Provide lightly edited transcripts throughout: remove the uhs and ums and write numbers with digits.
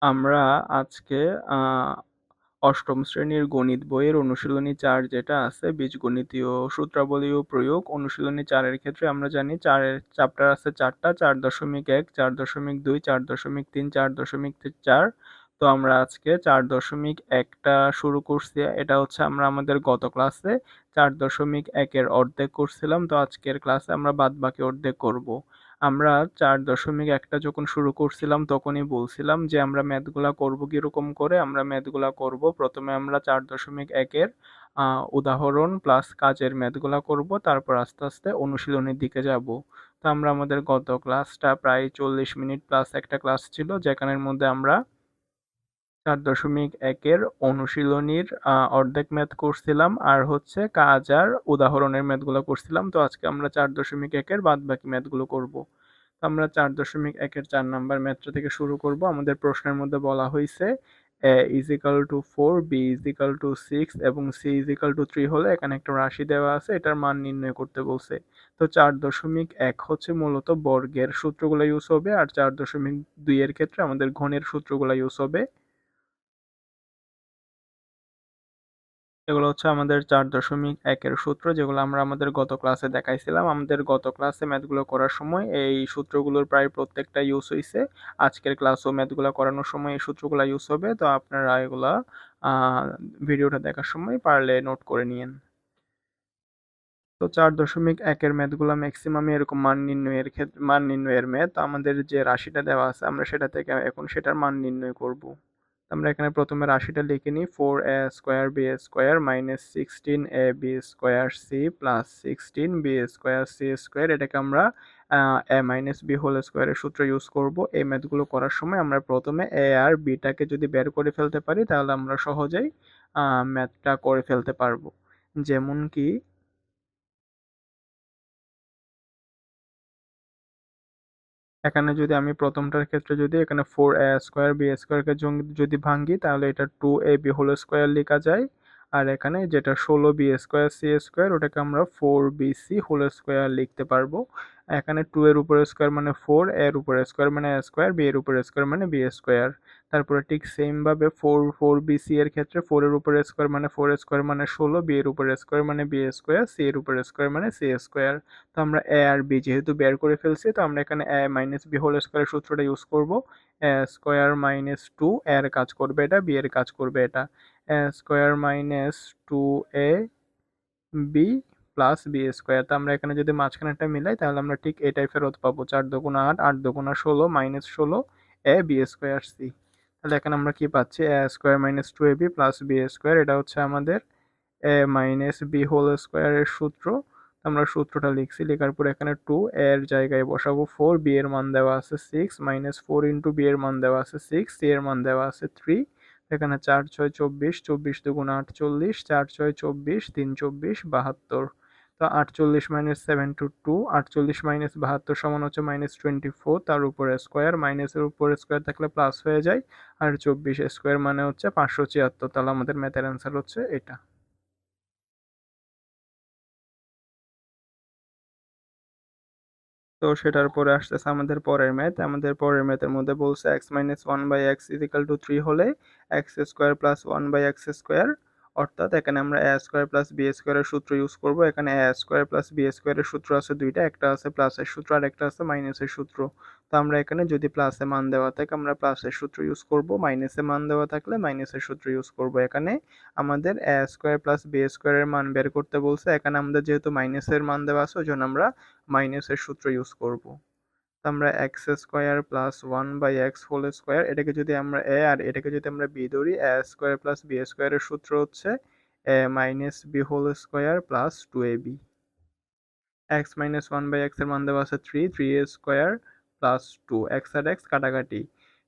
আমরা আজকে অষ্টম শ্রেণীর গণিত বইয়ের অনুশীলনী ৪ যেটা আছে বীজগণিতীয় সূত্রাবলী ও প্রয়োগ অনুশীলনী ৪ এর ক্ষেত্রে আমরা জানি ৪ এর চ্যাপ্টার আছে ৪টা ৪.১, ৪.২, ৪.৩, ৪.৪। তো আমরা আজকে ৪.১টা শুরু করছি। এটা হচ্ছে আমরা আমাদের গত ক্লাসে ৪.১ এর অর্ধেক করছিলাম। তো আজকের ক্লাসে আমরা বাদবাকি অর্ধেক করব। আমরা ৪.১টা যখন শুরু করছিলাম তখনই বলছিলাম যে আমরা ম্যাথগুলা করব কিরকম করে। আমরা ম্যাথগুলা করব, প্রথমে আমরা ৪.১ এর উদাহরণ প্লাস কাজের ম্যাথগুলা করব, তারপর আস্তে আস্তে অনুশীলনীর দিকে যাব। তো আমরা আমাদের গত ক্লাসটা প্রায় 40 মিনিট প্লাস একটা ক্লাস ছিল, যেখানের মধ্যে আমরা ৪.১ এর অনুশীলনীর অর্ধেক ম্যাথ করছিলাম, আর হচ্ছে কাজ আর উদাহরণের ম্যাথগুলো করছিলাম। তো আজকে আমরা ৪.১ এর বাদবাকি ম্যাথগুলো করব। আমরা ৪.১ এর ৪ নাম্বার ম্যাথটা থেকে শুরু করব। আমাদের প্রশ্নের মধ্যে বলা হয়েছে a is equal to 4, b is equal to 6 এবং c is equal to 3 হলে এখানে একটা রাশি দেওয়া আছে, এটার মান নির্ণয় করতে বলছে। তো ৪.১ হচ্ছে মূলত বর্গের সূত্রগুলো ইউজ হবে, আর ৪.২ এর ক্ষেত্রে আমাদের ঘনের সূত্রগুলো ইউজ হবে। এগুলো হচ্ছে আমাদের ৪.১ এর সূত্র, যেগুলো আমরা আমাদের গত ক্লাসে দেখাইছিলাম। আমাদের গত ক্লাসে ম্যাথগুলো করার সময় এই সূত্রগুলোর প্রায় প্রত্যেকটা ইউজ হয়েছে। আজকের ক্লাসও ম্যাথগুলো করানোর সময় এই সূত্রগুলো ইউজ হবে। তো আপনারা এগুলা ভিডিওটা দেখার সময় পারলে নোট করে নিয়েন। তো ৪.১ এর ম্যাথগুলো ম্যাক্সিমামই এরকম মান নির্ণয়ের ম্যাথ। আমাদের যে রাশিটা দেওয়া আছে আমরা সেটা থেকে এখন সেটার মান নির্ণয় করব। আমরা এখানে প্রথমে রাশিটা লিখে নিই, 4a square b square minus 16ab square c plus 16b square c square. এটাকে আমরা a মাইনাস বি হোল স্কোয়ারের সূত্র ইউজ করব। এই ম্যাথগুলো করার সময় আমরা প্রথমে a আর বিটাকে যদি বের করে ফেলতে পারি তাহলে আমরা সহজেই ম্যাথটা করে ফেলতে পারবো। যেমন কি এখানে যদি আমি প্রথমটার ক্ষেত্রে যদি এখানে 4a স্কোয়ার বি স্কোয়ারকে যদি ভাঙি তাহলে এটা 2ab হোল স্কোয়ার লেখা যায়। আর এখানে যেটা 16b স্কোয়ার সি স্কোয়ার ওটাকে আমরা 4bc হোল স্কোয়ার লিখতে পারবো। এখানে 2 এর উপরে স্কোয়ার মানে 4, এর উপরে স্কোয়ার মানে a স্কোয়ার, বি এর উপরে স্কোয়ার মানে বি স্কোয়ার। তারপরে ঠিক সেম ভাবে 4bc এর ক্ষেত্রে 4 এর উপরে স্কোয়ার মানে 4 স্কোয়ার মানে 16, বি এর উপরে স্কোয়ার মানে বি স্কোয়ার, সি এর উপরে স্কোয়ার মানে সি স্কোয়ার। তো আমরা এ আর বি যেহেতু বের করে ফেলছি, তো আমরা এখানে এ মাইনাস বি হোল স্কোয়ারের সূত্রটা ইউজ করব। এ স্কোয়ার মাইনাস 2 এর কাজ করবে এটা, বি এর কাজ করবে এটা। A square minus 2a b plus b square. তো আমরা এখানে যদি মাঝখানেরটা মিলাই তাহলে আমরা ঠিক এটাই ফেরত পাবো, 4 দুগুণা 8, 8 দুগুণা 16 minus 16 a b square c. তাহলে এখানে আমরা কি পাচ্ছি, a square minus 2ab plus b square. এটা হচ্ছে আমাদের এ মাইনাস বি হোল স্কোয়ারের সূত্র। আমরা সূত্রটা লিখছি, লেখার পর এখানে 2 এর জায়গায় বসাবো 4, বি এর মান দেওয়া আছে 6 মাইনাস 4 ইন্টু বি এর মান দেওয়া আছে 6, সি এর মান দেওয়া আছে 3। এখানে 4 6 24, 24 দুগুণ 48, 4 6 24, 3 24 72। তো 48 মাইনাস 7 টু 2, 48 মাইনাস 72 সমান হচ্ছে মাইনাস 24, তার উপরে স্কোয়ার, মাইনাসের উপরে স্কোয়ার থাকলে প্লাস হয়ে যায়। আর 24 স্কোয়ার মানে হচ্ছে 576। তাহলে আমাদের ম্যাথের অ্যান্সার হচ্ছে এটা। তো সেটার পরে আসতেছে আমাদের পরের ম্যাথ। আমাদের পরের ম্যাথের মধ্যে বলছে x minus one by x is equal to 3 হলে x square plus one by x square, অর্থাৎ এখানে আমরা এ স্কোয়ার প্লাস বি স্কোয়ারের সূত্র ইউজ করব। এখানে এ স্কোয়ার প্লাস বি স্কোয়ারের সূত্র আছে দুইটা, একটা আছে প্লাসের সূত্র আর একটা আছে মাইনাসের সূত্র। তো আমরা এখানে যদি প্লাসে মান দেওয়া থাকে আমরা প্লাসের সূত্র ইউজ করব, মাইনাসে মান দেওয়া থাকলে মাইনাসের সূত্র ইউজ করব। এখানে আমাদের এ স্কোয়ার প্লাস বি স্কোয়ারের মান বের করতে বলছে। এখানে আমাদের যেহেতু মাইনাসের মান দেওয়া আছে ওই জন্য আমরা মাইনাসের সূত্র ইউজ করব। আমরা x square plus one by x whole square, এটাকে যদি আমরা এ আর এটাকে যদি আমরা বি ধরি, এ স্কোয়ার প্লাস বি স্কোয়ারের সূত্র হচ্ছে a minus b whole square plus 2ab। X minus one by x এর মান দেওয়া আছে 3, 3a স্কোয়ার প্লাস 2, এক্স আর এক্স কাটাকাটি।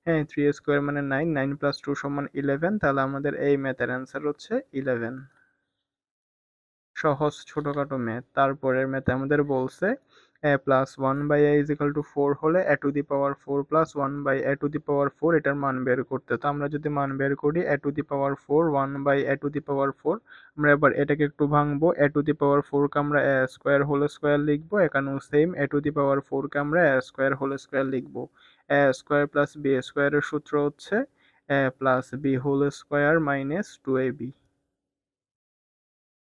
হ্যাঁ, 3a স্কোয়ার মানে 9, 9 প্লাস 2 সমান 11। তাহলে আমাদের এই ম্যাথের অ্যান্সার হচ্ছে 11। সহজ ছোটখাটো ম্যাথ। তারপরের ম্যাথে আমাদের বলছে a plus one by a is equal to 4 হলে a to the power 4 plus one by a to the power 4 এটার মান বের করতে। তো আমরা যদি মান বের করি a to the power 4 one by a to the power 4, আমরা এবার এটাকে একটু ভাঙবো। এ টু দি পাওয়ার 4 কে আমরা এ স্কোয়ার হোল স্কোয়ার লিখবো, এখানেও same A to the power 4 কে আমরা এ স্কোয়ার হোল স্কোয়ার লিখবো। এ স্কোয়ার প্লাস বি স্কোয়ারের সূত্র হচ্ছে a plus b whole square minus 2ab।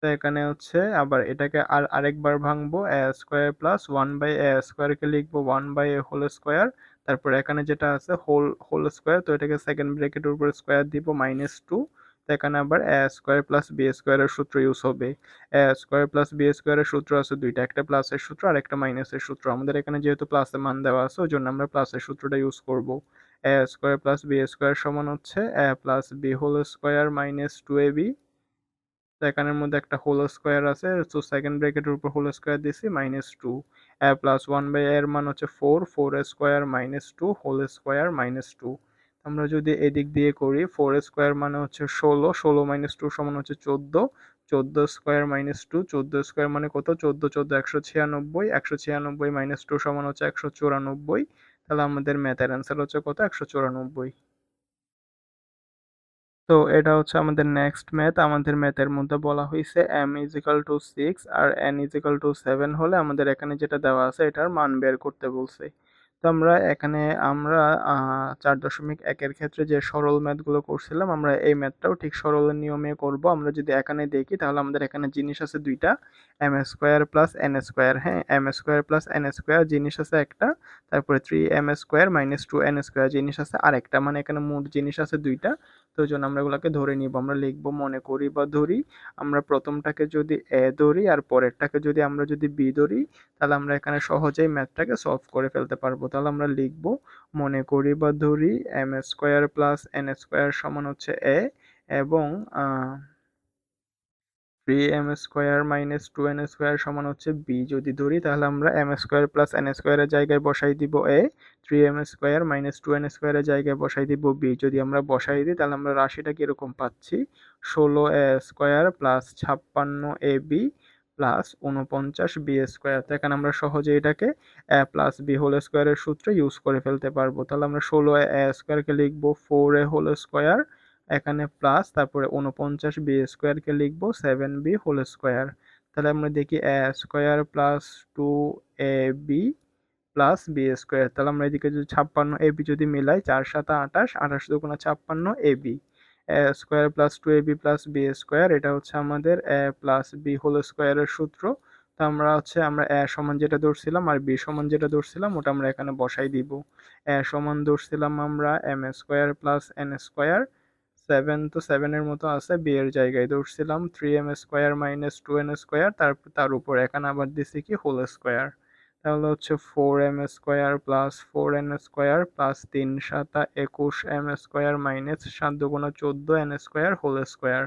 তো এখানে হচ্ছে আবার এটাকে আরেকবার ভাঙবো, এ স্কোয়ার প্লাস 1/a² কে লিখবো 1/a হোল স্কোয়ার, তারপর এখানে যেটা আছে হোল হোল স্কোয়ার, তো এটাকে সেকেন্ড ব্র্যাকেটের উপর স্কোয়ার দিব -2। তো এখানে আবার এ স্কোয়ার প্লাস বি স্কোয়ারের সূত্র ইউজ হবে। এ স্কোয়ার প্লাস বি স্কোয়ারের সূত্র আছে দুইটা, একটা প্লাসের সূত্র আর একটা মাইনাসের সূত্র। আমাদের এখানে যেহেতু প্লাসের মান দেওয়া আছে ওই জন্য আমরা প্লাসের সূত্রটা ইউজ করব। A square plus b square সমান হচ্ছে a plus b whole square minus 2ab। তো এখানের মধ্যে একটা হোল স্কোয়ার আছে, তো সেকেন্ড ব্র্যাকেটের উপর হোল স্কোয়ার দিছি -2। প্লাস 1/a এর মান হচ্ছে 4, 4 স্কোয়ার -2 হোল স্কোয়ার -2। আমরা যদি এদিক দিয়ে করি 4 স্কোয়ার মানে হচ্ছে 16, 16 - 2 সমান হচ্ছে 14, 14 স্কোয়ার -2, 14 স্কোয়ার মানে কত, 14 14 196, 196 -2 সমান হচ্ছে 194। তাহলে আমাদের ম্যাথের অ্যান্সার হচ্ছে কত, 194। তো এটা হচ্ছে আমাদের নেক্সট ম্যাথ। আমাদের ম্যাথের মধ্যে বলা হয়েছে m = 6 আর n = 7 হলে আমাদের এখানে যেটা দেওয়া আছে এটার মান বের করতে বলছে। তো আমরা 4.1 এর ক্ষেত্রে যে সরল ম্যাথগুলো করছিলাম আমরা এই ম্যাথটাও ঠিক সরলের নিয়মে করব। আমরা যদি এখানে দেখি তাহলে আমাদের এখানে জিনিস আছে দুইটা, m² প্লাস n²। হ্যাঁ, m² প্লাস n² জিনিস আছে একটা, তারপরে 3m² - 2n² জিনিস আছে আরেকটা, মানে এখানে মোট জিনিস আছে দুইটা। তো ওই জন্য আমরা এগুলাকে ধরে নিব, আমরা লিখবো মনে করি বা ধরি। আমরা প্রথমটাকে যদি এ ধরি আর পরেরটাকে যদি আমরা যদি বি ধরি, তাহলে আমরা এখানে সহজেই ম্যাথটাকে সলভ করে ফেলতে পারবো। তাহলে আমরা লিখবো মনে করি বা ধরি m² প্লাস n² সমান হচ্ছে এ, এবং 3m² - 2n² সমান হচ্ছে বি যদি ধরি, তাহলে আমরা m² প্লাস n² এর জায়গায় বসাই দিব এ, 3m² - 2n² এর জায়গায় বসাই দিব বি। যদি আমরা বসাই দিই তাহলে আমরা রাশিটা কিরকম পাচ্ছি, 16a² plus 56ab plus 49b²। তো এখানে আমরা সহজে এটাকে a প্লাস বি হোল স্কোয়ারের সূত্র ইউজ করে ফেলতে পারবো। তাহলে আমরা 16a² কে লিখবো 4a হোল স্কোয়ার, এখানে প্লাস তারপরে 49b² কে লিখবো 7b হোল স্কোয়ার। তাহলে আমরা দেখি a² plus 2ab plus b²। তাহলে আমরা এদিকে যদি 56ab যদি মিলাই, 4 7 28, 28 দুগুণা 56ab, a² plus 2ab plus b², এটা হচ্ছে আমাদের a প্লাস বি হোল স্কোয়ারের সূত্র। তো আমরা a সমান যেটা ধরছিলাম আর b সমান যেটা ধরছিলাম ওটা আমরা এখানে বসাই দিব। a সমান ধরছিলাম আমরা m² প্লাস n², 7 তো 7 এর মতো আছে, বি এর জায়গায় ধরছিলাম 3m² - 2n², তার উপর এখানে আবার দিছি কি হোল স্কোয়ার। তাহলে হচ্ছে 4m² plus 4n² plus 3 7 21m² minus 7 দুগুণা 14n² হোল স্কোয়ার।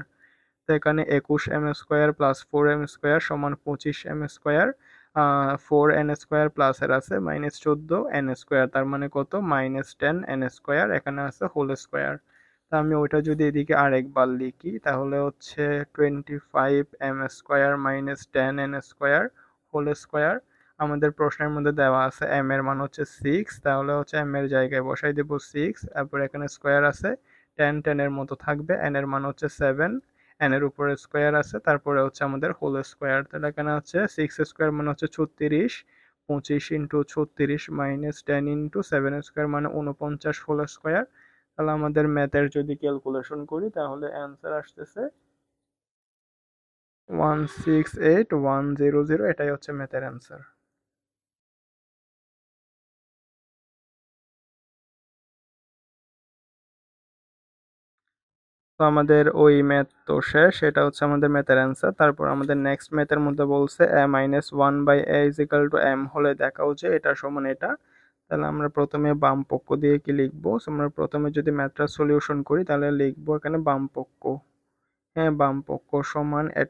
তো এখানে 21m² প্লাস 4m² সমান 25m², 4n² প্লাস এর আছে -14n², তার মানে কত, -10n², এখানে আছে হোল স্কোয়ার। তা আমি ওইটা যদি এদিকে আরেকবার লিখি তাহলে হচ্ছে 25m² - 10n² হোল স্কোয়ার। আমাদের প্রশ্নের মধ্যে দেওয়া আছে m এর মান হচ্ছে 6, তাহলে হচ্ছে m এর জায়গায় বসাই দেব 6, তারপর এখানে স্কোয়ার আছে 10 10 এর মতো থাকবে, n এর মান হচ্ছে 7, n এর উপরে স্কোয়ার আছে, তারপরে হচ্ছে আমাদের হোল স্কোয়ার। তাহলে এখানে হচ্ছে 6² মানে হচ্ছে 36, 25 ইন্টু 36 মাইনাস 10 ইন্টু 7² মানে 49 হোল স্কোয়ার। তাহলে আমাদের ম্যাথের যদি ক্যালকুলেশন করি তাহলে অ্যান্সার আসতেছে 168100, এটাই হচ্ছে ম্যাথের অ্যান্সার। তো আমাদের ওই ম্যাথ তো শেষ, এটা হচ্ছে আমাদের ম্যাথের অ্যান্সার। তারপর আমাদের নেক্সট ম্যাথের মধ্যে বলছে -1/a = m হলে দেখাও যে এটা সমান এটা। তাহলে আমরা প্রথমে বাম পক্ষ দিয়ে কি লিখবো, আমরা প্রথমে যদি ম্যাথটা সলিউশন করি তাহলে লিখবো এখানে বাম পক্ষ। হ্যাঁ, বাম পক্ষ সমান a⁴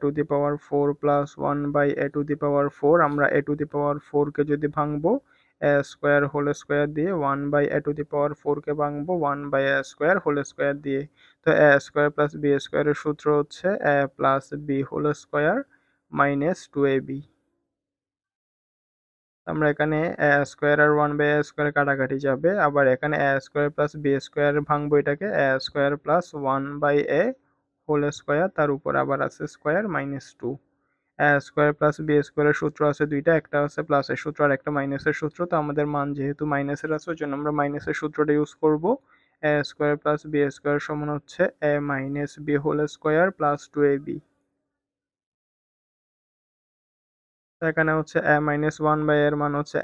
প্লাস 1/a⁴। আমরা a⁴ কে যদি ভাঙবো a² হোল স্কোয়ার দিয়ে, 1/a⁴ কে ভাঙবো 1/a² হোল স্কোয়ার দিয়ে। তো a² প্লাস b² এর সূত্র হচ্ছে a plus b whole square minus 2ab। আমরা এখানে a² আর 1/a² কাটাকাটি যাবে, আবার এখানে a² প্লাস b² ভাঙবো এটাকে, a² plus 1/a whole square, তার উপর আবার আছে স্কোয়ার -2। a² প্লাস b² এর সূত্র আছে দুইটা, একটা আছে প্লাসের সূত্র আর একটা মাইনাসের সূত্র। তো আমাদের মান যেহেতু মাইনাসের আছে ওই জন্য আমরা মাইনাসের সূত্রটা ইউজ করব। A square plus b square সমান হচ্ছে a minus b whole square plus 2ab। এখানে হচ্ছে এ মাইনাস 1 বাই এর মান হচ্ছে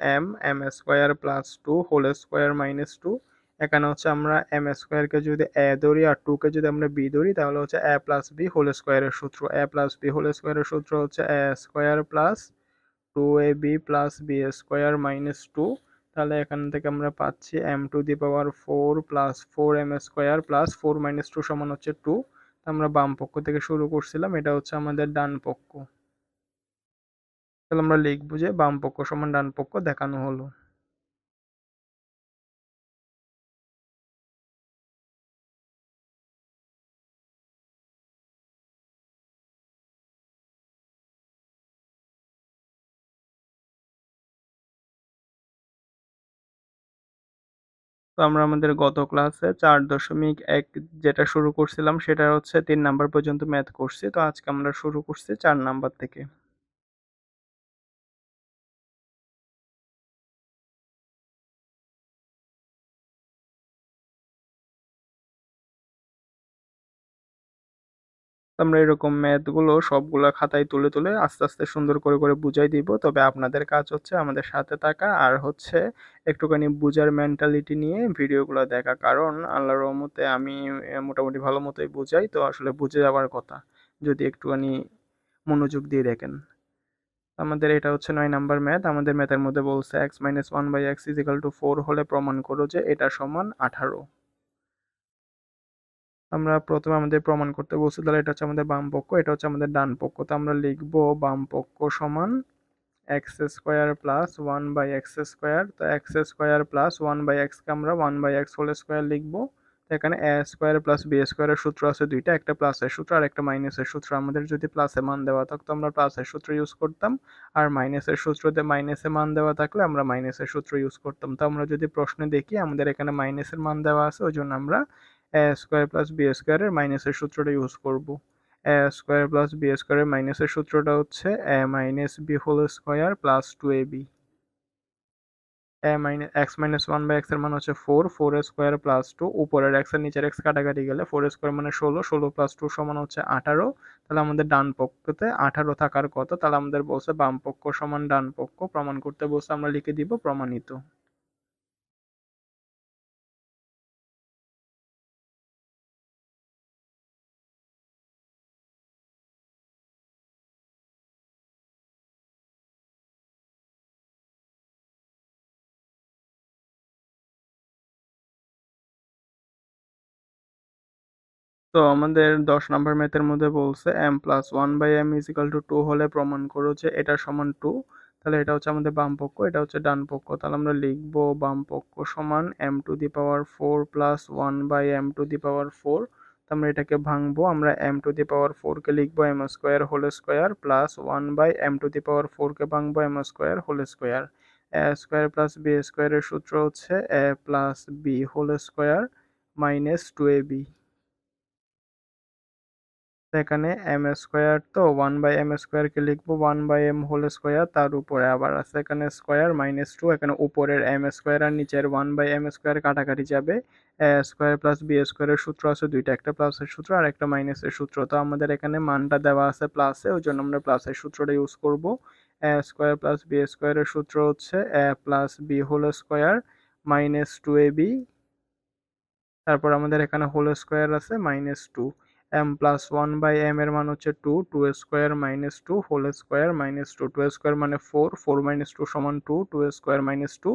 m square plus 2 whole square minus 2। এখানে হচ্ছে আমরা এম স্কোয়ারকে যদি এ ধরি আর 2 কে যদি আমরা বি ধরি তাহলে হচ্ছে এ প্লাস বি হোল স্কোয়ারের সূত্র। এ প্লাস বি হোল স্কোয়ারের সূত্র হচ্ছে a square plus 2ab plus b square minus 2। তাহলে এখান থেকে আমরা পাচ্ছি m to the power 4 plus 4m square plus 4 minus 2 সমান হচ্ছে 2। আমরা বাম পক্ষ থেকে শুরু করছিলাম, এটা হচ্ছে আমাদের ডান পক্ষ। তাহলে আমরা লিখবো যে বাম পক্ষ সমান ডান পক্ষ দেখানো হলো। তো আমরা আমাদের গত ক্লাসে 4.1 যেটা শুরু করছিলাম সেটা হচ্ছে 3 নাম্বার পর্যন্ত ম্যাথ করছি। তো আজকে আমরা শুরু করছি 4 নাম্বার থেকে। আমরা এরকম ম্যাথগুলো সবগুলা খাতায় তুলে তুলে আস্তে আস্তে সুন্দর করে করে বুঝাই দিব। তবে আপনাদের কাজ হচ্ছে আমাদের সাথে থাকা আর হচ্ছে একটুখানি বুঝার মেন্টালিটি নিয়ে ভিডিওগুলো দেখা, কারণ আল্লাহর রহমতে আমি মোটামুটি ভালো মতোই বুঝাই, তো আসলে বুঝে যাওয়ার কথা যদি একটুখানি মনোযোগ দিয়ে দেখেন। আমাদের এটা হচ্ছে 9 নাম্বার ম্যাথ। আমাদের ম্যাথের মধ্যে বলছে x minus one by x is equal to 4 হলে প্রমাণ করো যে এটা সমান 18। আমরা প্রথমে আমাদের প্রমাণ করতে বলছি, তাহলে এটা হচ্ছে আমাদের বাম পক্ষ, এটা হচ্ছে আমাদের ডান পক্ষ। তো আমরা লিখবো বাম পক্ষ সমান এক্স স্কোয়ার প্লাস 1/x²। তো এক্স স্কোয়ার প্লাস 1/x কে আমরা 1/x হোল স্কোয়ার লিখবো। তো এখানে এ স্কোয়ার প্লাস বি স্কোয়ারের সূত্র আছে দুইটা, একটা প্লাসের সূত্র আর একটা মাইনাসের সূত্র। আমাদের যদি প্লাসে মান দেওয়া থাকতো আমরা প্লাসের সূত্র ইউজ করতাম, আর মাইনাসের সূত্রতে মাইনাসে মান দেওয়া থাকলে আমরা মাইনাসের সূত্র ইউজ করতাম। তো আমরা যদি প্রশ্নে দেখি আমাদের এখানে মাইনাসের মান দেওয়া আছে, ওই জন্য আমরা এ স্কোয়ার প্লাস বি স্কোয়ারের মাইনাসের সূত্রটা ইউজ করব। এ স্কোয়ার প্লাস বি স্কোয়ারের মাইনাসের সূত্রটা হচ্ছে a minus b whole square plus 2ab। A minus x minus 1/x এর মান হচ্ছে 4, 4 স্কোয়ার প্লাস 2, উপরের এক্স এর নিচের এক্স কাটাকাটি গেলে 4 স্কোয়ার মানে 16, 16 প্লাস 2 সমান হচ্ছে 18। তাহলে আমাদের ডান পক্ষতে 18 থাকার কথা, তাহলে আমাদের বলছে বাম পক্ষ সমান ডান পক্ষ। প্রমাণ করতে বলছে, আমরা লিখে দিব প্রমাণিত। তো আমাদের 10 নাম্বার ম্যাথের মধ্যে বলছে m plus 1/m is equal to 2 হলে প্রমাণ করো যে এটা সমান 2। তাহলে এটা হচ্ছে আমাদের বাম পক্ষ, এটা হচ্ছে ডান পক্ষ। তাহলে আমরা লিখবো বাম পক্ষ সমান m to the power 4 plus 1/m to the power 4। তো আমরা এটাকে ভাঙবো, আমরা এম টু দি পাওয়ার 4 কে লিখবো m square whole square plus 1/m to the power 4 কে ভাঙবো m square whole square. A square plus b স্কোয়ারের সূত্র হচ্ছে a plus b whole square minus 2ab। এখানে এম স্কোয়ার, তো 1/m² লিখবো 1/m হোল স্কোয়ার, তার উপরে আবার আছে এখানে স্কোয়ার মাইনাস 2। এখানে উপরের এম স্কোয়ার আর নিচের 1/m² কাটাকাটি যাবে। এ স্কোয়ার প্লাস বি স্কোয়ারের সূত্র আছে দুইটা, একটা প্লাসের সূত্র আর একটা মাইনাসের সূত্র। তো আমাদের এখানে মানটা দেওয়া আছে প্লাসে, ওই জন্য আমরা প্লাসের সূত্রটা ইউজ করব। এ স্কোয়ার প্লাস বি স্কোয়ারের সূত্র হচ্ছে a plus b whole square minus 2ab। তারপর আমাদের এখানে হোল স্কোয়ার আছে মাইনাস 2। এম প্লাস 1/m এর মান হচ্ছে 2, 2 square minus 2 whole square minus 2, 2 square মানে 4, 4 মাইনাস 2 সমান 2, 2 স্কোয়ার মাইনাস 2,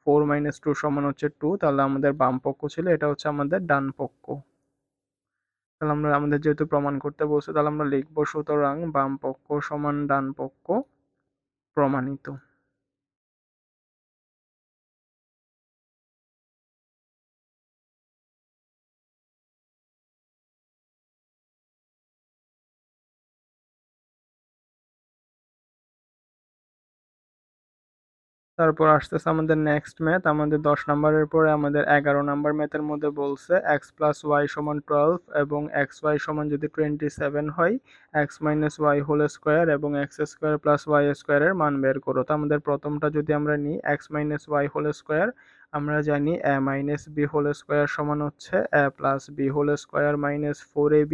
4 মাইনাস 2 সমান হচ্ছে 2। তাহলে আমাদের বাম পক্ষ ছিল, এটা হচ্ছে আমাদের ডান পক্ষ। তাহলে আমরা আমাদের যেহেতু প্রমাণ করতে বলছে, তাহলে আমরা লিখবো সুতরাং বাম পক্ষ সমান ডান পক্ষ প্রমাণিত। তারপর আসতেছে আমাদের নেক্সট ম্যাথ, আমাদের 10 নম্বরের পরে আমাদের 11 নম্বর ম্যাথের মধ্যে বলছে x প্লাস ওয়াই সমান 12 এবং এক্স ওয়াই সমান যদি 27 হয়, x minus y whole square এবং এক্স স্কোয়ার প্লাস ওয়াই স্কোয়ারের মান বের করো। তো আমাদের প্রথমটা যদি আমরা নিই x minus y whole square, আমরা জানি a minus b whole square সমান হচ্ছে a plus b whole square minus 4ab।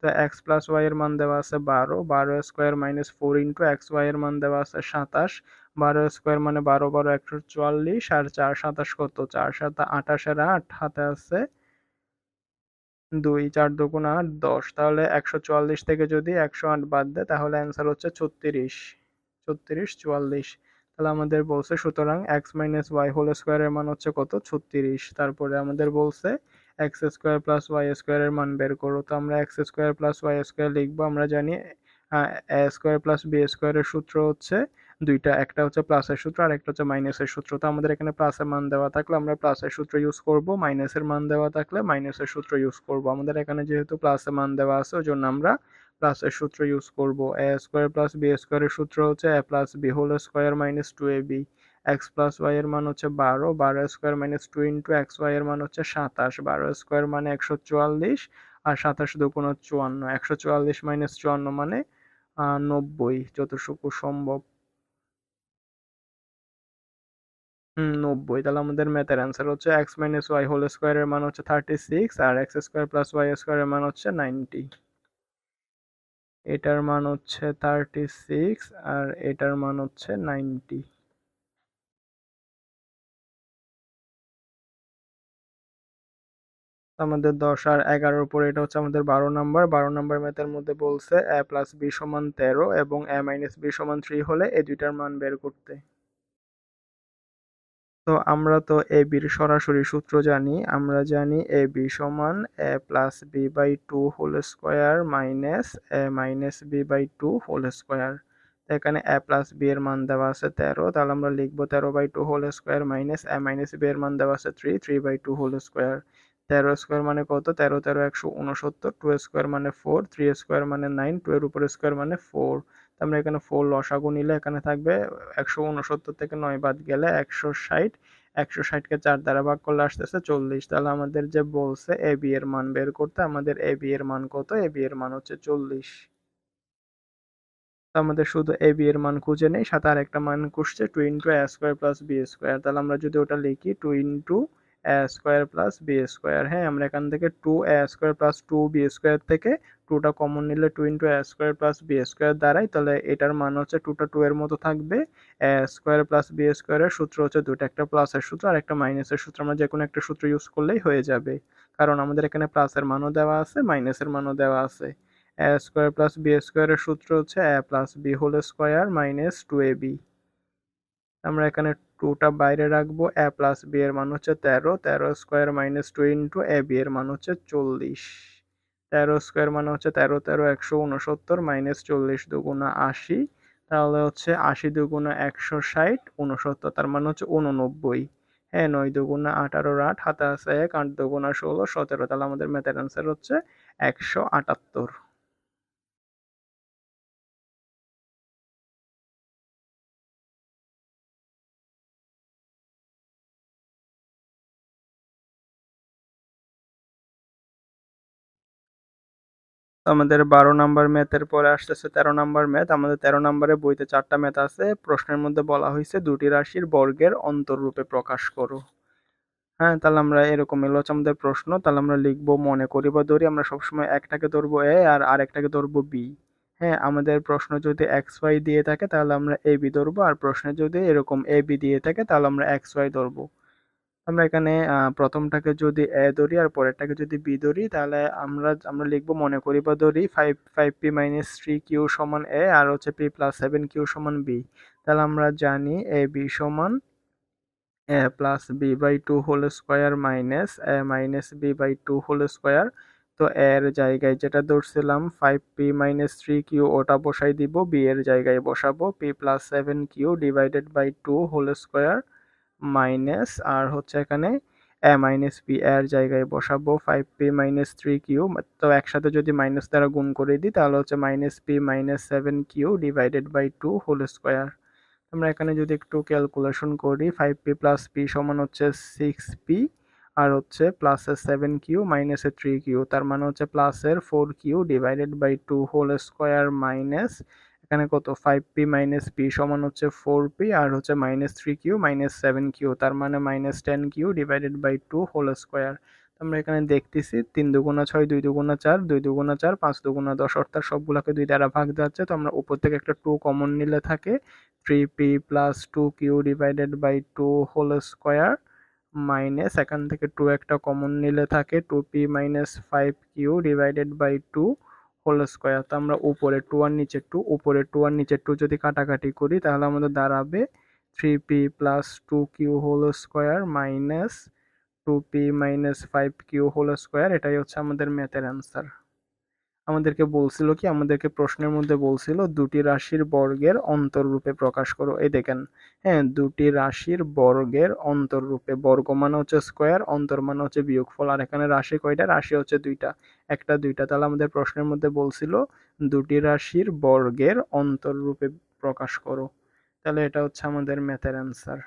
তো এক্স প্লাস ওয়াই এর মান দেওয়া আছে 12, 12 square minus 4 into x y এর মান দেওয়া আছে 27, 12 স্কোয়ার মানে 12 12 144, আর 4 27 কত, 4 7 28 এর 8 হাতে আছে 2, 4 দুগুণ 8 10, তাহলে 144 থেকে যদি 108 বাদ দেয় তাহলে অ্যান্সার হচ্ছে 36, 36 44। তাহলে আমাদের বলছে সুতরাং এক্স মাইনাস ওয়াই হোল স্কোয়ারের মান হচ্ছে কত, 36। তারপরে আমাদের বলছে এক্স স্কোয়ার প্লাস ওয়াই স্কোয়ারের মান বের করো। তো আমরা x square plus y square লিখবো। আমরা জানি এ স্কোয়ার প্লাস বি স্কোয়ারের সূত্র হচ্ছে দুইটা, একটা হচ্ছে প্লাসের সূত্র আর একটা হচ্ছে মাইনাসের সূত্র। তো আমাদের এখানে প্লাসের মান দেওয়া থাকলে আমরা প্লাসের সূত্র ইউজ করব, মাইনাসের মান দেওয়া থাকলে মাইনাসের সূত্র ইউজ করব। আমাদের এখানে যেহেতু প্লাসের মান দেওয়া আছে ওই জন্য আমরা প্লাসের সূত্র ইউজ করব। এ স্কোয়ার প্লাস বি স্কোয়ারের সূত্র হচ্ছে a plus b whole square minus 2ab। X plus y এর মান হচ্ছে 12, 12 square minus 2 into x y এর মান হচ্ছে 27, 12 স্কোয়ার মানে 144 আর 27 দুগুণ 54, 144 মাইনাস 54 মানে 90 যতটুকু সম্ভব। 90। তাহলে আমাদের ম্যাথের অ্যান্সার হচ্ছে এক্স মাইনাস ওয়াই হোল স্কোয়ারের মান হচ্ছে 36 আর এক্স স্কোয়ার প্লাস ওয়াই স্কোয়ারের মান হচ্ছে 90। এটার মান হচ্ছে 36 আর এটার মান হচ্ছে 90। আমাদের 10 আর 11 পরে এটা হচ্ছে আমাদের 12 নাম্বার। 12 নাম্বার ম্যাথের মধ্যে বলছে এ প্লাস বি সমান 13 এবং এ মাইনাস বি সমান 3 হলে এই দুইটার মান বের করতে। তো আমরা তো এ বির সরাসরি সূত্র জানি। আমরা জানি এ বি সমান a plus b by 2 whole square minus a minus b by 2 whole square. এখানে এ প্লাস বি এর মান দেওয়া আছে 13, তাহলে আমরা লিখবো 13/2 whole square minus a minus B এর মান দেওয়া আছে 3, 3/2 হোল স্কোয়ার। 13 স্কোয়ার মানে কত, 13 13 169, 2 স্কোয়ার মানে 4, 3 স্কোয়ার মানে 9, 2 এর উপর স্কোয়ার মানে 4। আমরা এখানে 4 লসাগু নিলে এখানে থাকবে 169 থেকে 9 বাদ গেলে 160, 160কে 4 দ্বারা ভাগ করলে আসতেছে 40। তাহলে আমাদের যে বলছে এ বি এর মান বের করতে, আমাদের এ বি এর মান কত, এ বি এর মান হচ্ছে 40। তো আমাদের শুধু এ বি এর মান খুঁজে নেই, সাথে আরেকটা মান খুঁজছে 2 ইন্টু এ স্কোয়ার প্লাস বি স্কোয়ার। তাহলে আমরা যদি ওটা লিখি 2 ইন্টু এ স্কোয়ার প্লাস বি স্কোয়ার, হ্যাঁ আমরা এখান থেকে 2 এ স্কোয়ার প্লাস 2 বি স্কোয়ার থেকে 2টা কমন নিলে 2 ইন্টু এ স্কোয়ার প্লাস বি স্কোয়ার দাঁড়ায়। তাহলে এটার মান হচ্ছে 2টা 2 এর মতো থাকবে। এ স্কোয়ার প্লাস বি স্কোয়ারের সূত্র হচ্ছে দুটো, একটা প্লাসের সূত্র আর একটা মাইনাসের সূত্র। আমরা যে কোনো একটা সূত্র ইউজ করলেই হয়ে যাবে, কারণ আমাদের এখানে প্লাসের মানও দেওয়া আছে মাইনাসের মানও দেওয়া আছে। এ স্কোয়ার প্লাস বি স্কোয়ারের সূত্র হচ্ছে a plus b whole square minus 2ab। আমরা এখানে 2টা বাইরে রাখবো। এ প্লাস বি এর মান হচ্ছে 13, 13 square minus 2 into A B এর মান হচ্ছে 40। 13 স্কোয়ার মানে হচ্ছে 13 13 169 মাইনাস 40 দুগুণা 80, তাহলে হচ্ছে 80 দুগুণা 160, 69, তার মানে হচ্ছে 89। হ্যাঁ 9 দুগুণা 18 8 হাতে আছে 1, 8 দুগুণা 16 17। তাহলে আমাদের ম্যাথের অ্যান্সার হচ্ছে 178। আমাদের 12 নাম্বার ম্যাথের পরে আসতেছে 13 নাম্বার ম্যাথ। আমাদের 13 নাম্বারে বইতে 4টা ম্যাথ আছে। প্রশ্নের মধ্যে বলা হয়েছে দুটি রাশির বর্গের অন্তররূপে প্রকাশ করো। হ্যাঁ তাহলে আমরা এরকম এলো হচ্ছে আমাদের প্রশ্ন। তাহলে আমরা লিখবো, মনে করি বা ধরি আমরা সবসময় একটাকে ধরবো এ আর আরেকটাকে ধরবো বি। হ্যাঁ আমাদের প্রশ্ন যদি এক্স ওয়াই দিয়ে থাকে তাহলে আমরা এ বি ধরবো, আর প্রশ্নে যদি এরকম এ বি দিয়ে থাকে তাহলে আমরা এক্স ওয়াই ধরবো। আমরা এখানে প্রথমটাকে যদি এ ধরি আর পরেরটাকে যদি বি ধরি তাহলে আমরা লিখবো, মনে করি বা ধরি 5p মাইনাস 3q সমান এ আর হচ্ছে p প্লাস 7q সমান বি। তাহলে আমরা জানি এ বি সমান a plus b by 2 whole square minus a minus b by 2 whole square. তো এর জায়গায় যেটা ধরছিলাম 5p মাইনাস 3q ওটা বসাই দিব, বি এর জায়গায় বসাবো p plus 7q divided by 2 whole square minus, আর হচ্ছে এখানে এ মাইনাস বি এর জায়গায় বসাবো 5p মাইনাস 3q। তো একসাথে যদি মাইনাস দ্বারা গুণ করে দিই তাহলে হচ্ছে minus p minus 7q divided by 2 whole square. আমরা এখানে যদি একটু ক্যালকুলেশন করি 5p প্লাস p সমান হচ্ছে 6p আর হচ্ছে প্লাসের 7q মাইনাসের 3q, তার মানে হচ্ছে প্লাসের 4q divided by 2 whole square minus এখানে কত 5p মাইনাস p সমান হচ্ছে 4p আর হচ্ছে মাইনাস 3q মাইনাস 7q, তার মানে minus 10q divided by 2 whole square. আমরা এখানে দেখতেছি 3 দুগুণা 6 2 দুগুণা 4 2 দুগুণা 4 5 দুগুণা 10, অর্থাৎ সবগুলোকে 2 দ্বারা ভাগ যাচ্ছে, তো আমরা উপর থেকে একটা 2 কমন নিলে থাকে 3p plus 2q divided by 2 whole square minus এখান থেকে 2 একটা কমন নিলে থাকে 2p minus 5q divided by 2 whole square. তো আমরা উপরে 2 আর নিচে 2, উপরে 2 আর নিচে 2 যদি কাটাকাটি করি তাহলে আমাদের দাঁড়াবে 3p plus 2q whole square minus 2p minus 5q whole square, এটাই হচ্ছে আমাদের ম্যাথের অ্যান্সার। আমাদেরকে বলছিল কি, আমাদেরকে প্রশ্নের মধ্যে বলছিল দুটি রাশির বর্গের অন্তররূপে প্রকাশ করো। এই দেখেন, হ্যাঁ, দুটি রাশির বর্গের অন্তররূপে, বর্গ মানে হচ্ছে স্কোয়ার, অন্তর মানে হচ্ছে বিয়োগফল, আর এখানে রাশি কয়টা, রাশি হচ্ছে দুইটা, একটা দুইটা, তাহলে আমাদের প্রশ্নের মধ্যে বলছিল দুটি রাশির বর্গের অন্তররূপে প্রকাশ করো, তাহলে এটা হচ্ছে আমাদের ম্যাথের অ্যান্সার।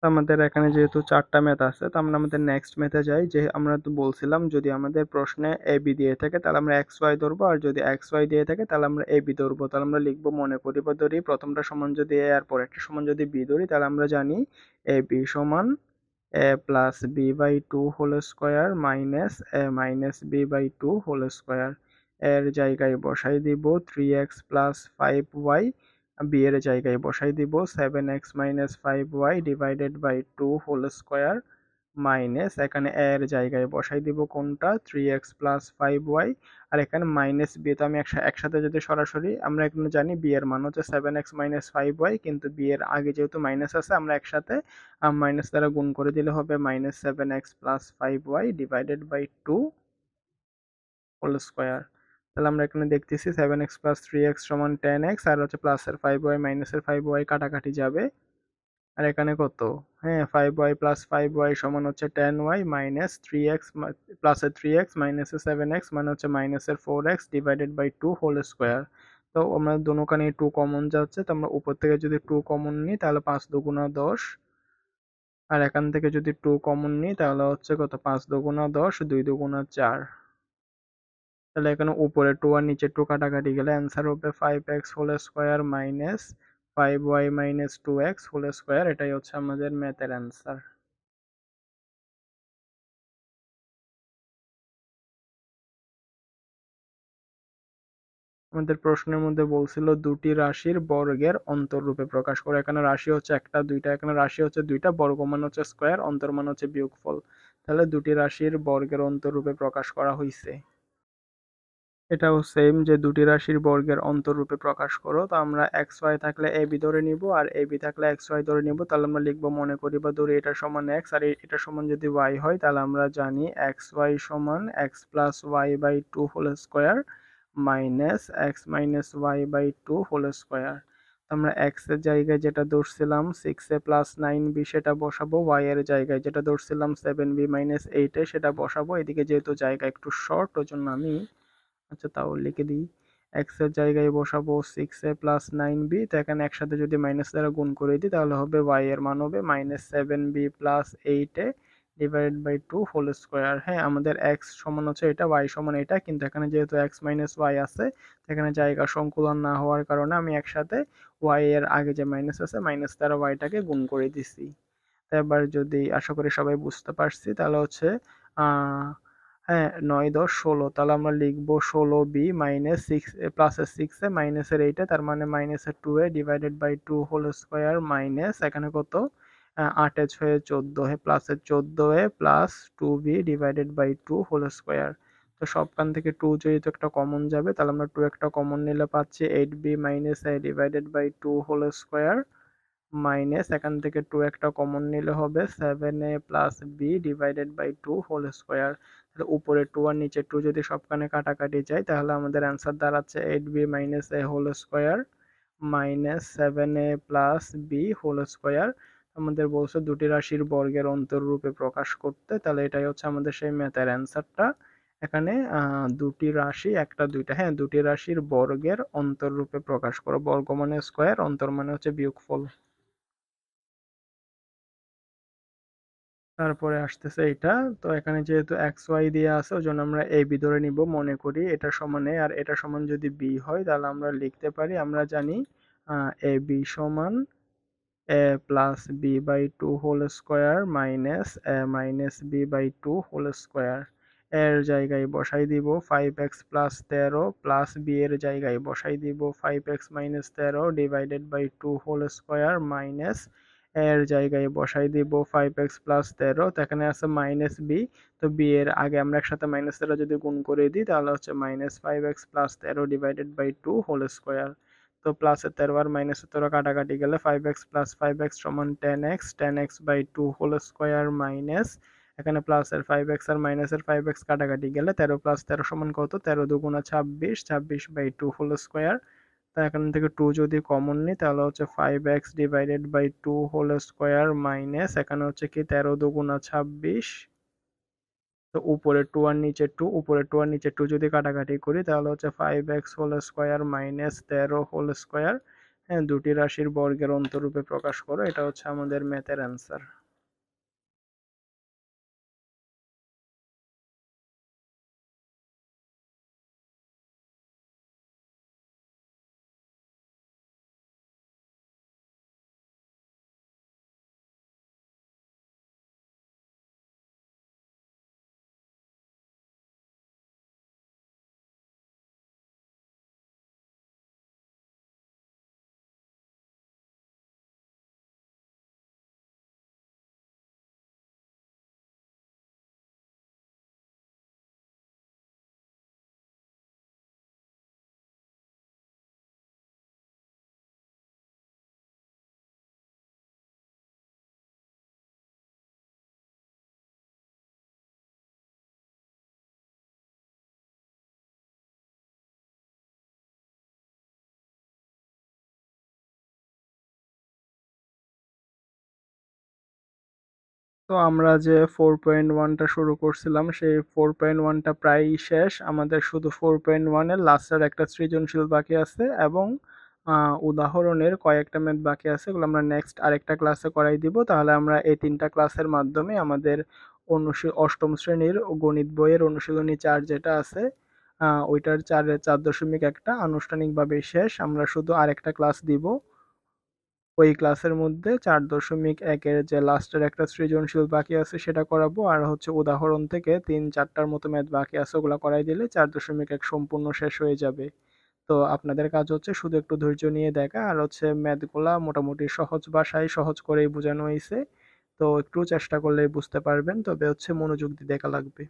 আমাদের এখানে যেহেতু 4টা ম্যাথ আছে, তো আমরা আমাদের নেক্সট ম্যাথে যাই। যে আমরা তো বলছিলাম যদি আমাদের প্রশ্নে এ বি দিয়ে থাকে তাহলে আমরা এক্স ওয়াই ধরবো, আর যদি এক্স ওয়াই দিয়ে থাকে তাহলে আমরা এ বি ধরবো। তাহলে আমরা লিখবো, মনে করি বা ধরি, প্রথমটা সমান যদি এ আর পরেরটা সমান যদি বি ধরি, তাহলে আমরা জানি এ বি সমান a plus b by 2 whole square minus a minus b by 2 whole square. এর জায়গায় বসাই দিব 3x প্লাস 5y, বি এর জায়গায় বসাই দিব 7x minus 5y divided by 2 whole square minus এখানে a এর জায়গায় বসাই দিব কোনটা 3x প্লাস 5y, আর এখানে মাইনাস বি, তো আমি একসাথে যদি সরাসরি, আমরা এখানে জানি বি এর মান হচ্ছে 7x মাইনাস 5y, কিন্তু বি এর আগে যেহেতু মাইনাস আছে আমরা একসাথে মাইনাস দ্বারা গুণ করে দিলে হবে minus 7x plus 5y divided by 2 whole square. তাহলে আমরা এখানে দেখতেছি 7x প্লাস 3x সমান 10x, আর হচ্ছে প্লাসের 5y মাইনাসের 5y কাটাকাটি যাবে, আর এখানে কত, হ্যাঁ 5y প্লাস 5y সমান হচ্ছে 10y মাইনাস 3x প্লাসের 3x মাইনাসের 7x মানে হচ্ছে মাইনাসের 4x divided by 2 whole square. তো আমরা দোনোখানে 2 কমন যাচ্ছে, তো আমরা উপর থেকে যদি 2 কমন নিই তাহলে 5 দুগুণা 10, আর এখান থেকে যদি 2 কমন নিই তাহলে হচ্ছে কত 5 দুগুণা 10 2 দুগুণা 4, তাহলে এখানে উপরে 2 আর নিচে 2 কাটাকাটি গেলে অ্যান্সার হবে 5x whole square minus 5y minus 2x whole square, এটাই হচ্ছে আমাদের ম্যাথের অ্যান্সার। আমাদের প্রশ্নের মধ্যে বলছিল দুটি রাশির বর্গের অন্তররূপে প্রকাশ করো। এখানে রাশি হচ্ছে একটা দুইটা, এখানে রাশি হচ্ছে দুইটা, বর্গ মান হচ্ছে স্কোয়ার, অন্তর মান হচ্ছে বিয়োগফল, তাহলে দুটি রাশির বর্গের অন্তররূপে প্রকাশ করা হয়েছে। এটাও সেম, যে দুটি রাশির বর্গের অন্তররূপে প্রকাশ করো। তো আমরা এক্স ওয়াই থাকলে এ বি ধরে নিব আর এ বি থাকলে এক্স ওয়াই ধরে নিব, তাহলে আমরা লিখবো, মনে করি বা ধরি এটা সমান এক্স আর এটা সমান যদি ওয়াই হয়, তাহলে আমরা জানি এক্স ওয়াই সমান x plus y by 2 whole square minus x minus y by 2 whole square. আমরা এক্স এর জায়গায় যেটা ধরছিলাম 6a প্লাস 9b সেটা বসাবো, ওয়াই এর জায়গায় যেটা ধরছিলাম 7b মাইনাস 8a সেটা বসাবো। এদিকে যেহেতু জায়গা একটু শর্ট, ওই জন্য আমি, আচ্ছা তাও লিখে দিই, এক্স এর জায়গায় বসাবো 6a প্লাস 9b, তো এখানে একসাথে যদি মাইনাস দ্বারা গুণ করে দিই তাহলে হবে ওয়াই এর মান হবে minus 7b plus 8a divided by 2 whole square. হ্যাঁ, আমাদের এক্স সমান হচ্ছে এটা, ওয়াই সমান এটা, কিন্তু এখানে যেহেতু এক্স মাইনাস ওয়াই আছে, এখানে জায়গা সংকুলন না হওয়ার কারণে আমি একসাথে ওয়াই এর আগে যে মাইনাস আছে মাইনাস দ্বারা ওয়াইটাকে গুণ করে দিছি। তো এবার যদি, আশা করি সবাই বুঝতে পারছি, তাহলে হচ্ছে আহ হ্যাঁ 9 10 16, তাহলে আমরা লিখবো 16b মাইনাস 6 প্লাসের 6 এ মাইনাসের 8 এ, তার মানে মাইনাসের 2a divided by 2 whole square minus এখানে কত 8 হয়ে 14 হে প্লাসের 14a plus 2b divided by 2 whole square. তো সবখান থেকে 2 যেহেতু একটা কমন যাবে, তাহলে আমরা 2 একটা কমন নিলে পাচ্ছি 8b minus a divided by 2 whole square minus এখান থেকে 2 একটা কমন নিলে হবে 7a plus b divided by 2 whole square. তাহলে উপরে 2 আর নিচে 2 যদি সবখানে কাটাকাটি যায় তাহলে আমাদের অ্যান্সার দাঁড়াচ্ছে 8b minus a whole square minus 7a plus b whole square. আমাদের বলছে দুটি রাশির বর্গের অন্তররূপে প্রকাশ করতে, তাহলে এটাই হচ্ছে আমাদের সেই ম্যাথের অ্যান্সারটা। এখানে দুটি রাশি একটা দুইটা, হ্যাঁ দুটি রাশির বর্গের অন্তর রূপে প্রকাশ করো। বর্গ মানে স্কোয়ার, অন্তর মানে হচ্ছে বিয়োগফল। তারপরে আসতেছে এটা। তো এখানে যেহেতু এক্স ওয়াই দিয়ে আছে ওই জন্য আমরা এ বি ধরে নিব, মনে করি এটা সমান এ আর এটা সমান যদি বি হয় তাহলে আমরা লিখতে পারি, আমরা জানি এ বি সমান a plus b by two whole square minus a minus b by two whole square. এর জায়গায় বসাই দিব 5x+13 প্লাস বি এর জায়গায় বসাই দিব 5x-13 divided by two whole square minus এর জায়গায় বসাই দিব 5x+13, তো এখানে আছে মাইনাস বি, তো বি এর আগে আমরা একসাথে -13 যদি গুণ করে দিই তাহলে হচ্ছে -5x+13 divided by two whole square. তো প্লাসের 13 আর মাইনাসের 13 কাটাকাটি গেলে 5x প্লাস 5x সমান 10x, 10x by two whole square minus এখানে প্লাসের 5x আর মাইনাসের 5x কাটাকাটি গেলে 13 প্লাস 13 সমান কত, 13 দুগুণা 26, 26 বাই টু হোল স্কোয়ার। তো এখান থেকে 2 যদি কমন নিই তাহলে হচ্ছে 5x divided by two whole square minus এখানে হচ্ছে কি 13 দুগুণা 26, তো উপরে 2 আর নিচে 2, উপরে 2 আর নিচে 2 যদি কাটাকাটি করি তাহলে হচ্ছে 5x whole square minus 13 whole square. হ্যাঁ দুটি রাশির বর্গের অন্তরূপে প্রকাশ করো, এটা হচ্ছে আমাদের ম্যাথের অ্যান্সার। তো আমরা যে 4.1টা শুরু করছিলাম সেই 4.1টা প্রায় শেষ, আমাদের শুধু 4.1 এর লাস্টের একটা সৃজনশীল বাকি আছে এবং উদাহরণের কয়েকটা ম্যাথ বাকি আছে, এগুলো আমরা নেক্সট আরেকটা ক্লাসে করাই দিব। তাহলে আমরা এই তিনটা ক্লাসের মাধ্যমে আমাদের অষ্টম শ্রেণীর গণিত বইয়ের অনুশীলনী 4 যেটা আছে ওইটার 4.1টা আনুষ্ঠানিকভাবে শেষ। আমরা শুধু আরেকটা ক্লাস দিব, ওই ক্লাসের মধ্যে 4.1-এর যে লাস্টের একটা সৃজনশীল বাকি আছে সেটা করাবো, আর হচ্ছে উদাহরণ থেকে 3-4টার মতো ম্যাথ বাকি আছে ওগুলো করাই দিলে 4.1 সম্পূর্ণ শেষ হয়ে যাবে। তো আপনাদের কাজ হচ্ছে শুধু একটু ধৈর্য নিয়ে দেখা, আর হচ্ছে ম্যাথগুলা মোটামুটি সহজ ভাষায় সহজ করেই বোঝানো হয়েছে, তো একটু চেষ্টা করলেই বুঝতে পারবেন, তবে হচ্ছে মনোযোগ দিয়ে দেখা লাগবে।